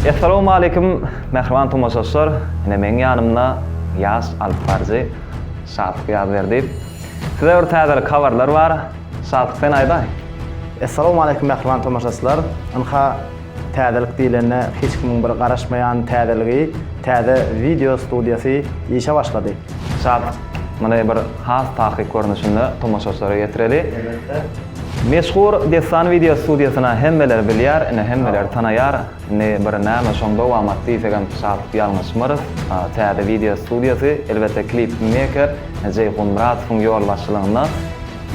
Assalamu alaykum, mehriban tomoşaçylar. Ine meň ýanymda Ýas Alparzy, Sadyk ýazberdi. Size bir täze coverlar bar. Sadyk sen aýda. Assalamu alaykum mehriban tomoşaçylar. Anha täzelik diýlende hiç kimin bir garaşmaýan täzeligi, täze video studiýasy işe başlady. Sadyk mana bir has tahyk görnüşinde tomoşaçylara getireli. Elbetde. Meşhur desan video studiýasyna hemmeler bilýär, ine hemmeler tanaýar. Ne bir näme şoňda wagtdy diýsegem Sadyk ýalňyşmyr. Täze video studiýasy, elbetde klip maker Jeyhun Muradowyň ýol başçylygynda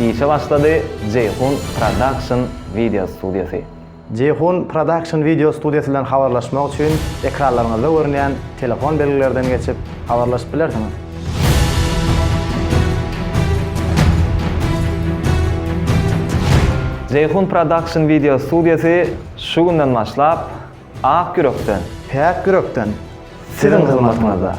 işe başlady. Jeyhun Production video studiýasy. Jeyhun Production video studiýasy bilen habarlaşmak üçin ekranlaryňyzda görünýän telefon belgilerden geçip habarlaşyp bilersiňiz. Jeyhun Production video studiýasy şu günden başlap ak ýürekden, Pek yürekden sizin hyzmatyňyzda.